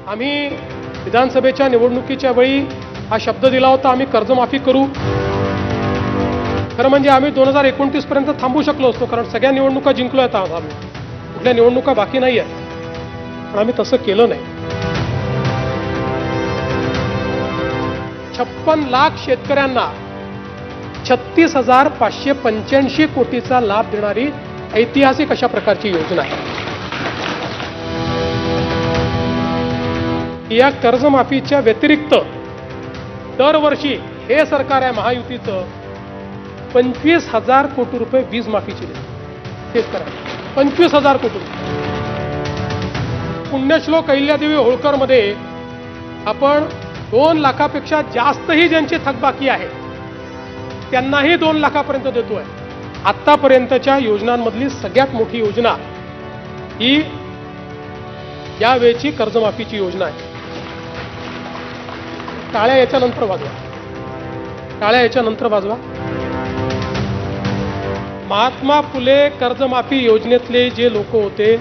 आम्ही विधानसभेच्या निवडणुकीच्या वेळी हा शब्द दिला होता, आम्ही कर्जमाफी करू. खरं म्हणजे आम्ही 2029 पर्यंत थांबू शकलो असतो, कारण सगळ्या निवडणुका जिंकलो आहेत आम्ही. कुठल्या निवडणुका बाकी नाही आहेत, पण आम्ही तसं केलं नाही. 56 लाख शेतकऱ्यांना 36,585 कोटीचा लाभ देणारी ऐतिहासिक अशा प्रकारची योजना आहे. या कर्जमाफीच्या व्यतिरिक्त दरवर्षी हे सरकार आहे महायुतीचं 25,000 कोटी रुपये वीज माफीचे शेतकऱ्यांना. 25,000 कोटी रुपये. पुण्यश्लोक अहिल्यादेवी होळकर मध्ये आपण 2 लाखापेक्षा जास्तही ज्यांची थकबाकी आहे त्यांनाही 2 लाखापर्यंत देतोय. आतापर्यंतच्या योजनांमधली सगळ्यात मोठी योजना ही यावेळची कर्जमाफीची योजना आहे. टाळ्या याच्यानंतर वाजवा, टाळ्या याच्यानंतर वाजवा. महात्मा फुले कर्जमाफी योजनेतले जे लोक होते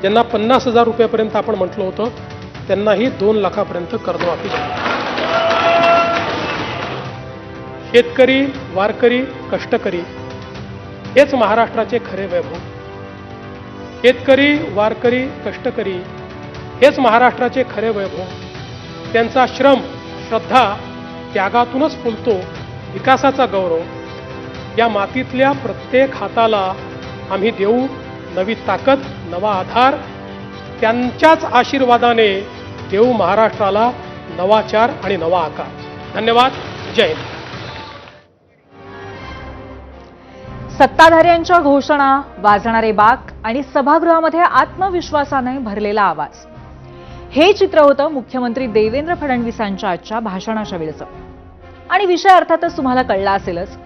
ज्यांना 50,000 रुपयापर्यंत आपण म्हटलं होतं त्यांनाही 2 लाखापर्यंत कर्जमाफी झाली. शेतकरी, वारकरी, कष्टकरी हेच महाराष्ट्राचे खरे वैभव. शेतकरी, वारकरी, कष्टकरी हेच महाराष्ट्राचे खरे वैभव. त्यांचा श्रम, श्रद्धा, त्यागातूनच फुलतो विकासाचा गौरव. या मातीतल्या प्रत्येक हाताला आम्ही देऊ नवी ताकद, नवा आधार. त्यांच्याच आशीर्वादाने देऊ महाराष्ट्राला नवाचार आणि नवा आकार. धन्यवाद. जय हिंद. सत्ताधाऱ्यांच्या घोषणा, वाजणारे बाक आणि सभागृहामध्ये आत्मविश्वासाने भरलेला आवाज, हे चित्र होतं मुख्यमंत्री देवेंद्र फडणवीसांच्या आजच्या भाषणाच्या वेळेचं. आणि विषय अर्थातच तुम्हाला कळला असेलच,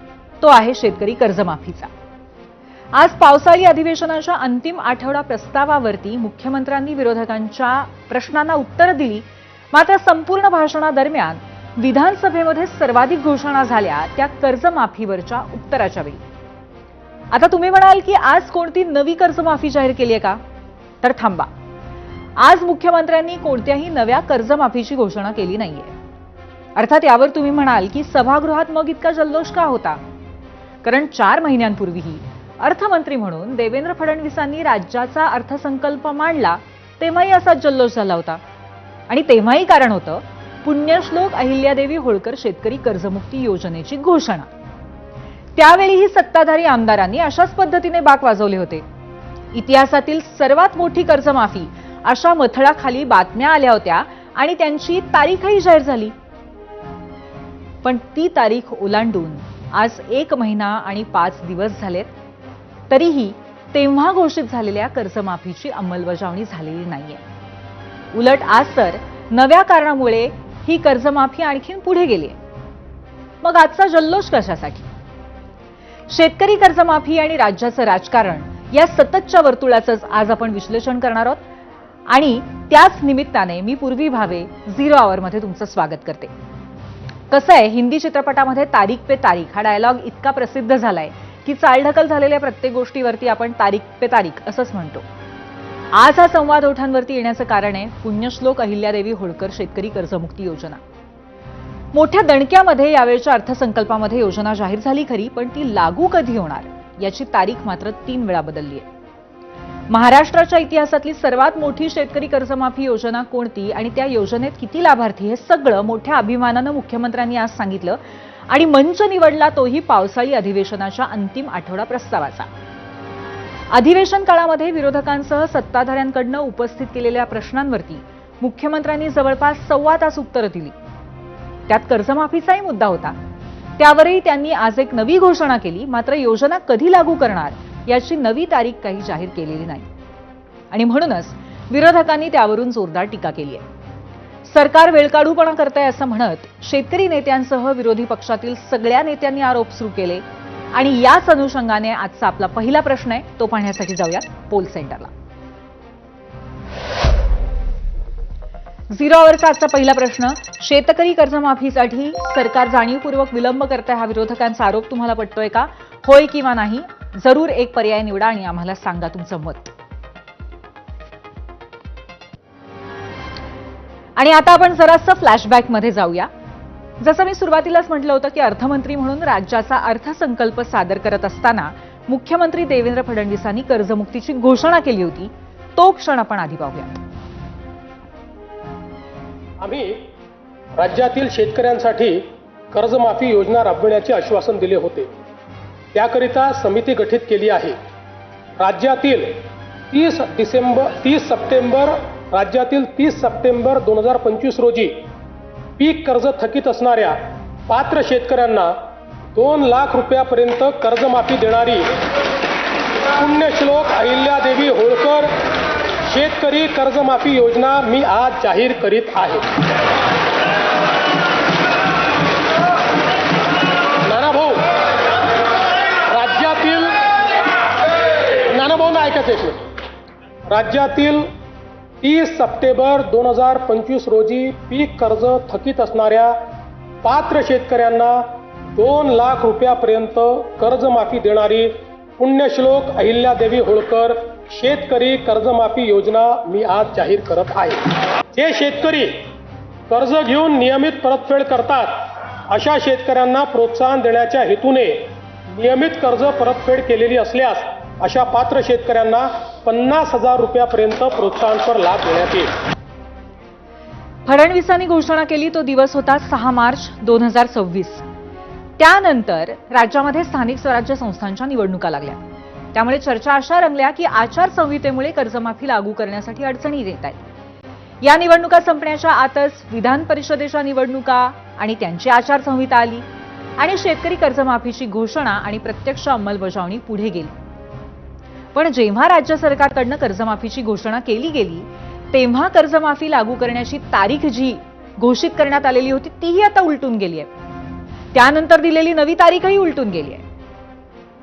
तो आहे शेतकरी कर्जमाफीचा. आज पावसाळी अधिवेशनाच्या अंतिम आठवडा प्रस्तावावरती मुख्यमंत्र्यांनी विरोधकांच्या प्रश्नांना उत्तरं दिली. मात्र संपूर्ण भाषणादरम्यान विधानसभेमध्ये सर्वाधिक घोषणा झाल्या त्या कर्जमाफीवरच्या उत्तराच्या वेळी. आता तुम्ही म्हणाल की आज कोणती नवी कर्जमाफी जाहीर केली आहे का? तर थांबा, आज मुख्यमंत्र्यांनी कोणत्याही नव्या कर्जमाफीची घोषणा केली नाहीये. अर्थात यावर तुम्ही म्हणाल की सभागृहात मग इतका जल्लोष का होता? कारण 4 महिन्यांपूर्वीही अर्थमंत्री म्हणून देवेंद्र फडणवीसांनी राज्याचा अर्थसंकल्प मांडला तेव्हाही असाच जल्लोष झाला होता. आणि तेव्हाही कारण होतं पुण्यश्लोक अहिल्यादेवी होळकर शेतकरी कर्जमुक्ती योजनेची घोषणा. त्यावेळीही सत्ताधारी आमदारांनी अशाच पद्धतीने बाक वाजवले होते. इतिहासातील सर्वात मोठी कर्जमाफी अशा मथळाखाली बातम्या आल्या होत्या आणि त्यांची तारीखही जाहीर झाली. पण ती तारीख ओलांडून आज 1 महिना आणि 5 दिवस झालेत, तरीही तेव्हा घोषित झालेल्या कर्जमाफीची अंमलबजावणी झालेली नाहीये. उलट आज तर नव्या कारणामुळे ही कर्जमाफी आणखीन पुढे गेली. मग आजचा जल्लोष कशासाठी? शेतकरी कर्जमाफी आणि राज्याचं राजकारण या सततच्या वर्तुळाचंच आज आपण विश्लेषण करणार आहोत. आणि त्याच निमित्ताने मी पूर्वी भावे 0 आवरमध्ये तुमचं स्वागत करते. कसं आहे, हिंदी चित्रपटामध्ये तारीख पे तारीख हा डायलॉग इतका प्रसिद्ध झालाय की चालढकल झालेल्या प्रत्येक गोष्टीवरती आपण तारीख पे तारीख असंच म्हणतो. आज हा संवाद ओठांवरती येण्याचं कारण आहे पुण्यश्लोक अहिल्यादेवी होळकर शेतकरी कर्जमुक्ती योजना. मोठ्या दणक्यामध्ये यावेळच्या अर्थसंकल्पामध्ये योजना जाहीर झाली खरी, पण ती लागू कधी होणार याची तारीख मात्र 3 वेळा बदलली आहे. महाराष्ट्राच्या इतिहासातली सर्वात मोठी शेतकरी कर्जमाफी योजना कोणती आणि त्या योजनेत किती लाभार्थी हे सगळं मोठ्या अभिमानानं मुख्यमंत्र्यांनी आज सांगितलं. आणि मंच निवडला तोही पावसाळी अधिवेशनाच्या अंतिम आठवडा प्रस्तावाचा. अधिवेशन काळामध्ये विरोधकांसह सत्ताधाऱ्यांकडून उपस्थित केलेल्या प्रश्नांवरती मुख्यमंत्र्यांनी जवळपास 1.25 तास उत्तरं दिली. त्यात कर्जमाफीचाही मुद्दा होता. त्यावरही त्यांनी आज एक नवी घोषणा केली. मात्र योजना कधी लागू करणार याची नवी तारीख काही जाहीर केलेली नाही. आणि म्हणूनच विरोधकांनी त्यावरून जोरदार टीका केली आहे. सरकार वेळकाढूपणा करतंय असं म्हणत शेतकरी नेत्यांसह विरोधी पक्षातील सगळ्या नेत्यांनी आरोप सुरू केले. आणि याच अनुषंगाने आजचा आपला पहिला प्रश्न आहे, तो पाहण्यासाठी जाऊया पोल सेंटरला. 0 आवरचा आजचा पहिला प्रश्न, शेतकरी कर्जमाफीसाठी सरकार जाणीवपूर्वक विलंब करत आहे हा विरोधकांचा आरोप तुम्हाला पटतोय का? होय किंवा नाही जरूर एक पर्याय निवडा आणि आम्हाला सांगा तुमचं मत. आणि आता आपण जरासं फ्लॅशबॅकमध्ये जाऊया. जसं मी सुरुवातीलाच म्हटलं होतं की अर्थमंत्री म्हणून राज्याचा अर्थसंकल्प सादर करत असताना मुख्यमंत्री देवेंद्र फडणवीसांनी कर्जमुक्तीची घोषणा केली होती. तो क्षण आपण आधी पाहूया. आम्ही राज्यातील शेतकऱ्यांसाठी कर्जमाफी योजना राबविण्याचे आश्वासन दिले होते. त्याकरिता समिती गठीत केली आहे. राज्यातील 30 सप्टेंबर 2025 रोजी पीक कर्ज थकीत असणाऱ्या पात्र शेतकऱ्यांना 2 लाख रुपयापर्यंत कर्जमाफी देणारी पुण्यश्लोक अहिल्यादेवी होळकर शेतकरी कर्जमाफी योजना मी आज जाहीर करीत आहे. नानाभाऊ, राज्यातील 30 सप्टेंबर 2025 रोजी पीक कर्ज थकीत असणाऱ्या पात्र शेतकऱ्यांना 2 लाख रुपयापर्यंत कर्जमाफी देणारी पुण्यश्लोक अहिल्यादेवी होळकर शेतकरी कर्जमाफी योजना मी आज जाहीर करत आहे. जे शेतकरी कर्ज घेऊन नियमित परतफेड करतात अशा शेतकऱ्यांना प्रोत्साहन देण्याच्या हेतूने नियमित कर्ज परतफेड केलेली असल्यास अशा पात्र शेतकऱ्यांना 50,000 रुपयापर्यंत प्रोत्साहनपर लाभ देण्यात येईल. फडणवीसांनी घोषणा केली तो दिवस होता 6 मार्च 2026. त्यानंतर राज्यामध्ये स्थानिक स्वराज्य संस्थांच्या निवडणुका लागल्या. त्यामुळे चर्चा अशा रंगल्या की आचारसंहितेमुळे कर्जमाफी लागू करण्यासाठी अडचणी येत आहेत. या निवडणुका संपण्याच्या आतच विधान परिषदेच्या निवडणुका आणि त्यांची आचारसंहिता आली आणि शेतकरी कर्जमाफीची घोषणा आणि प्रत्यक्ष अंमलबजावणी पुढे गेली. पण जेव्हा राज्य सरकारकडनं कर्जमाफीची घोषणा केली गेली तेव्हा कर्जमाफी लागू करण्याची तारीख जी घोषित करण्यात आलेली होती तीही आता उलटून गेली आहे. त्यानंतर दिलेली नवी तारीखही उलटून गेली आहे.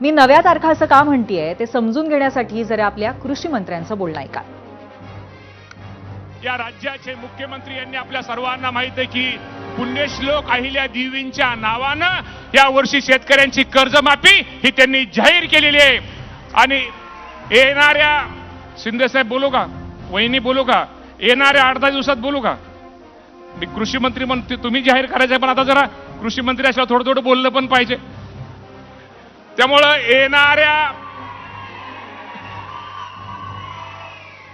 मी नव्या तारखा असं का म्हणतेय ते समजून घेण्यासाठी जरा आपल्या कृषी मंत्र्यांचं बोलणं ऐका. या राज्याचे मुख्यमंत्री यांनी आपल्या सर्वांना माहित आहे की पुण्यश्लोक अहिल्यादेवींच्या नावानं या वर्षी शेतकऱ्यांची कर्जमाफी ही त्यांनी जाहीर केलेली आहे. आणि येणाऱ्या शिंदे साहेब बोलू का, वहिनी बोलू का, येणाऱ्या 8-10 दिवसात बोलू का? मी कृषी मंत्री म्हणते, तुम्ही जाहीर करायचं, पण आता जरा कृषी मंत्री असल्यावर थोडं थोडं बोललं पण पाहिजे. त्यामुळं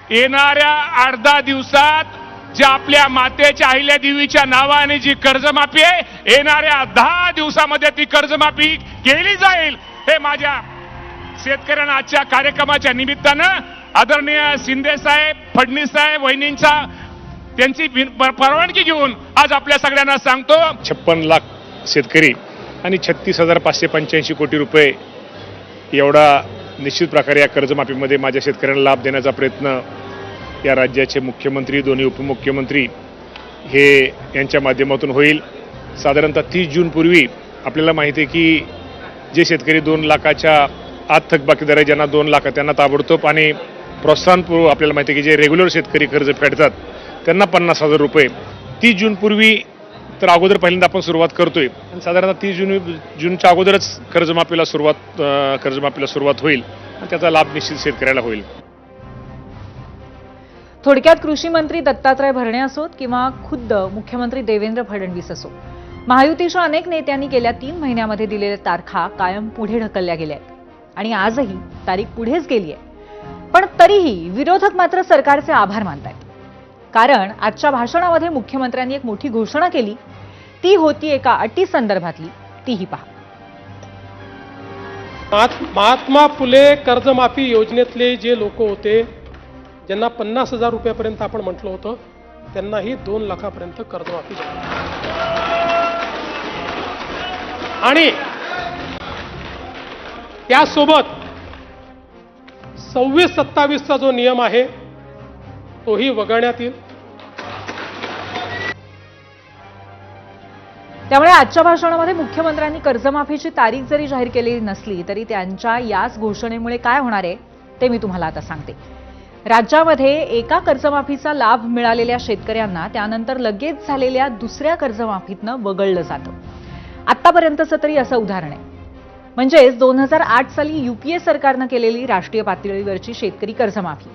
येणाऱ्या 8-10 दिवसात जी आपल्या मातेच्या अहिल्यादेवीच्या नावाने जी कर्जमाफी आहे येणाऱ्या 10 दिवसामध्ये ती कर्जमाफी केली जाईल. हे माझ्या शेतकऱ्यांना आजच्या कार्यक्रमाच्या निमित्तानं आदरणीय शिंदे साहेब, फडणवीस साहेब, वहिनींचा त्यांची परवानगी घेऊन आज आपल्या सगळ्यांना सांगतो. 56 लाख शेतकरी आणि 36,585 कोटी रुपये एवढा निश्चित प्रकारे या कर्जमाफीमध्ये माझ्या शेतकऱ्यांना लाभ देण्याचा प्रयत्न या राज्याचे मुख्यमंत्री, दोन्ही उपमुख्यमंत्री हे यांच्या माध्यमातून होईल. साधारणतः 30 जूनपूर्वी आपल्याला माहिती आहे की जे शेतकरी 2 लाखाच्या आत थकबाकीदार आहे, ज्यांना 2 लाख त्यांना ताबडतोब आणि प्रोत्साहनपूर्व आपल्याला माहिती आहे की जे रेग्युलर शेतकरी कर्ज फेडतात त्यांना 50,000 रुपये 30 जूनपूर्वी तर अगोदर पहिल्यांदा आपण सुरुवात करतोय. साधारणतः 30 जूनच्या अगोदरच कर्जमाफीला सुरुवात होईल आणि त्याचा लाभ निश्चित शेतकऱ्याला होईल. थोडक्यात कृषी मंत्री दत्तात्रय भरणे असोत किंवा खुद्द मुख्यमंत्री देवेंद्र फडणवीस असो, महायुतीच्या अनेक नेत्यांनी गेल्या 3 महिन्यामध्ये दिलेल्या तारखा कायम पुढे ढकलल्या गेल्या आहेत आणि आजही तारीख पुढेच गेली आहे. पण तरीही विरोधक मात्र सरकारचे आभार मानतायत. कारण आजच्या भाषणामध्ये मुख्यमंत्र्यांनी एक मोठी घोषणा केली. ती होती एका अटी संदर्भातली. तीही पहा. महात्मा फुले कर्जमाफी योजनेतले जे लोक होते ज्यांना 50,000 रुपयापर्यंत आपण म्हटलं होतं त्यांनाही 2 लाखापर्यंत कर्जमाफी झाली. आणि त्यासोबत 26-27चा जो नियम आहे तोही वगळण्यात येईल. त्यामुळे आजच्या भाषणामध्ये मुख्यमंत्र्यांनी कर्जमाफीची तारीख जरी जाहीर केलेली नसली तरी त्यांच्या याच घोषणेमुळे काय होणार आहे ते मी तुम्हाला आता सांगते. राज्यामध्ये एका कर्जमाफीचा लाभ मिळालेल्या शेतकऱ्यांना त्यानंतर लगेच झालेल्या दुसऱ्या कर्जमाफीतनं वगळलं जातं. आतापर्यंतचं तरी असं उदाहरण आहे. म्हणजेच 2008 साली युपीए सरकारनं केलेली राष्ट्रीय पातळीवरची शेतकरी कर्जमाफी,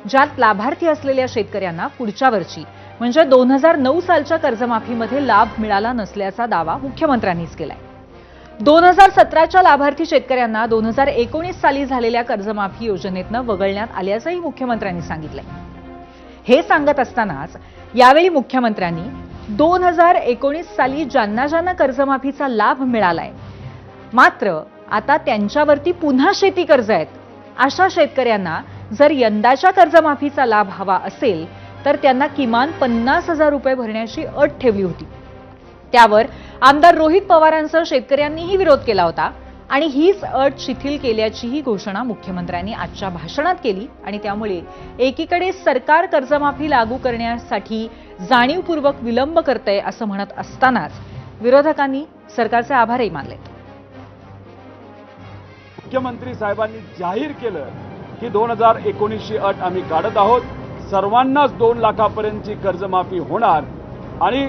ज्यात लाभार्थी असलेल्या शेतकऱ्यांना पुढच्या वर्षी म्हणजे 2009 सालच्या कर्जमाफीमध्ये लाभ मिळाला नसल्याचा दावा मुख्यमंत्र्यांनीच केलाय. 2017च्या लाभार्थी शेतकऱ्यांना 2019 साली झालेल्या कर्जमाफी योजनेतनं वगळण्यात आल्याचंही मुख्यमंत्र्यांनी सांगितलंय. हे सांगत असतानाच यावेळी मुख्यमंत्र्यांनी 2019 साली ज्यांना कर्जमाफीचा लाभ मिळालाय, मात्र आता त्यांच्यावरती पुन्हा शेती कर्ज आहेत, अशा शेतकऱ्यांना जर यंदाच्या कर्जमाफीचा लाभ हवा असेल तर त्यांना किमान 50,000 रुपये भरण्याची अट ठेवली होती. त्यावर आमदार रोहित पवारांसह शेतकऱ्यांनीही विरोध केला होता आणि हीच अट शिथिल केल्याचीही घोषणा मुख्यमंत्र्यांनी आजच्या भाषणात केली. आणि त्यामुळे एकीकडे सरकार कर्जमाफी लागू करण्यासाठी जाणीवपूर्वक विलंब करतंय असं म्हणत असतानाच विरोधकांनी सरकारचे आभारही मानलेत. मुख्यमंत्री साहेबांनी जाहीर केलं की 2019ची अट आम्ही काढत आहोत. सर्वांनाच 2 लाखापर्यंतची कर्जमाफी होणार आणि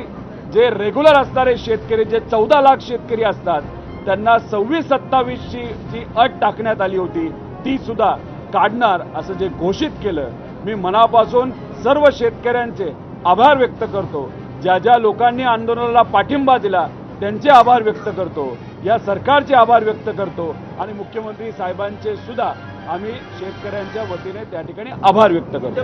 जे रेग्युलर असणारे शेतकरी, जे 14 लाख शेतकरी असतात, त्यांना 26-27ची जी अट टाकण्यात आली होती ती सुद्धा काढणार असं जे घोषित केलं. मी मनापासून सर्व शेतकऱ्यांचे आभार व्यक्त करतो. ज्या लोकांनी आंदोलनाला पाठिंबा दिला त्यांचे आभार व्यक्त करतो, या सरकारचे आभार व्यक्त करतो आणि मुख्यमंत्री साहेबांचे सुद्धा आम्ही शेतकऱ्यांच्या वतीने त्या ठिकाणी आभार व्यक्त करतो.